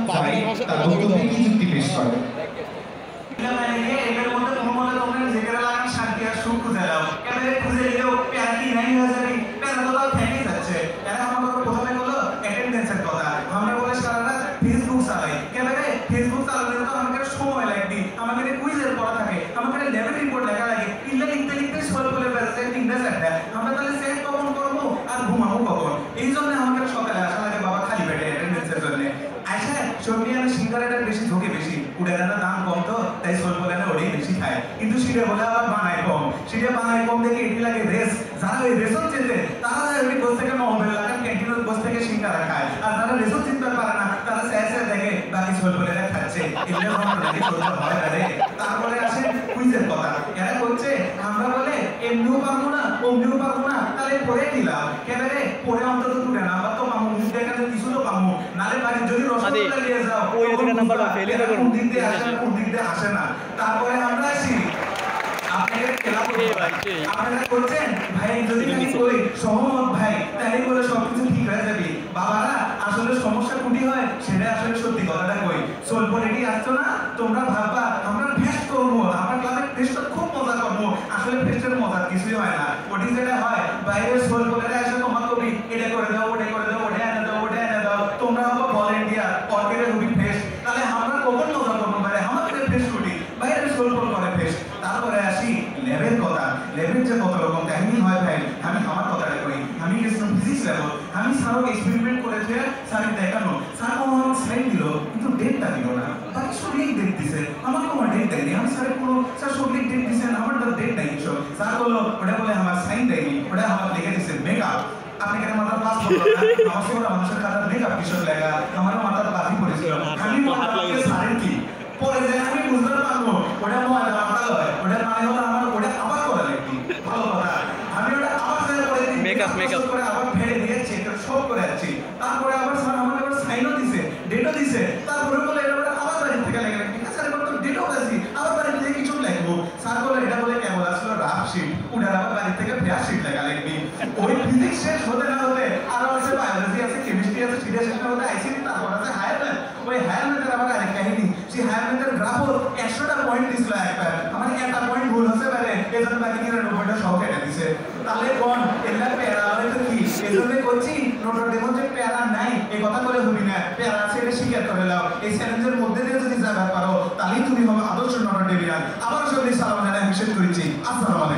তার বক্তব্যে কি যুক্তি পেশ করে। সিঙ্গারাটার বেশি ঝোঁকে বেশি উড়ানোর দাম কম তো তাই সোলপোলানা ওটাই বেশি খায় কিন্তু সিটে বলে আবার বানায় কম সিটে বানায় কম দেখে এটি লাগে রেস যারা ওই রেসও চেনে তারা ওই বস থেকে মহবেল লাগান ক্যান্টিনের বস থেকে সিঙ্গারা খায় আর যারা রেসও চিনতে পারে না তারা স্যার দেখে বাকি সোলপোলানা খাচ্ছে এগুলো নাকি সহ্য হয় না রে। তারপরে আসে কুইজের কথা এরা করছে আমরা বলে এমনিও পারবো না অমনিও পারবো না তাহলে পড়ে দিলাম কেন রে পড়ে অন্তত তুলে না আবার তো মামু মুখ দেখাতে কিছু তো পামু নালে বাড়ি যদি রসগোল্লা নিয়ে যাও নাম্বার ফেলে দেবো কোন দিক দিয়ে আসে কোন দিক দিয়ে আসে না। তারপরে আমরা আসি আপনাদের খেলা আপনারা করছেন ভাই যদি আমি কই সহমত ভাই তাহলে বলে সবকিছু ঠিক হয়ে যাবে বাবারা আসলে সমস্যা কুটি হয় সেটা আসলে সত্যি কথাটা কই সোলপো রেডি আসছো না তোমরা ভাববা আমরা ফেস্ট করবো আমরা ক্লাসে ফেস্ট খুব মজা করবো আসলে ফেস্টের মজা কিছুই হয় না ওটি যেটা হয় বাইরে সোলপো রেডি আসে তোমার কবি এটা করে দাও ওটা করে দাও ওটা এনে দাও ওটা এনে দাও তোমরা হবো ভলেন্টিয়ার অর্গেরে হবি ফেস্ট তাহলে আমরা কখন মজা করবো বাইরে আমাদের ফেস্ট কুটি বাইরে সোলপো করে ফেস্ট। তারপরে আসি ল্যাবের কথা ল্যাবের যে কত রকম কাহিনী হয় ভাই আমি আমার কথাটা কই আমি গেছিলাম ফিজিক্স ল্যাব আমি স্যারও এক্সপেরিমেন্ট করেছে স্যারের দেখানো স্যার আমার স্লাইড দিল কিন্তু ডেটটা দিল না বাকি সবই ডেট দিছে আমার কোনো ডেট দেয়নি আমি স্যারের কোনো স্যার সবই ডেট দিছেন আমার তো ডেট নাই কিছু স্যার বললো ওটা বলে আমার সাইন দেয়নি ওটা আমার লিখে দিছে মেকআপ আপনি কেন মাথার পাস করলো না আমার সব মানুষের খাতার মেকআপ কিসব লেখা আমারও মাথার বাকি পড়েছিল আমি স্যারের কি পরে যে আমি বুঝতে পারবো ওটা মাথা লয় ওটা মানে হলো আমার ওটা আবার করা লাগবে ভালো কথা আমি ওটা আবার স্যার করে দিই মেকআপ করে আবার ফেলে দিয়েছি এটা সব করে যাচ্ছি তারপরে আবার স্যার আমাকে আবার সাইনও দিছে ডেটও দিছে তারপরে বলে এটা আবার বাড়ি থেকে লেগে ঠিক আছে স্যার তো ডেটও আছে আবার বাড়ি থেকে কিছু লিখবো স্যার বলে এটা বলে কেবল আসলে রাফ শিট উঠার আবার বাড়ি থেকে ফেয়ার শিট লেখা লাগবে ওই ফিজিক্স শেষ হতে না হতে আরো আছে বায়োলজি আছে কেমিস্ট্রি আছে সিরিয়াস শেষ হতে আইসিটি তারপর আছে হায়ার ম্যাথ ওই হায়ার ম্যাথের আবার আরেক কাহিনী সেই হায়ার ম্যাথের গ্রাফও 100টা পয়েন্ট দিছিল একবার আমার একটা পয়েন্ট ভুল হতে পারে এজন্য বাকি 99টা সব কেটে দিছে তাহলে কোন এলা প্যারা হয়তো কি এজন্য করছি নোটর দেখুন যে প্যারা নাই এই কথা বলে হবি না প্যারা আছে এটা স্বীকার করে নাও এই চ্যালেঞ্জের মধ্যে দিয়ে যদি যাবার পারো তাহলেই তুমি হবে আদর্শ নোটর ডেভিয়ান আবার সবাই সালাম জানাই আমি শেষ করেছি আসসালামু আলাইকুম।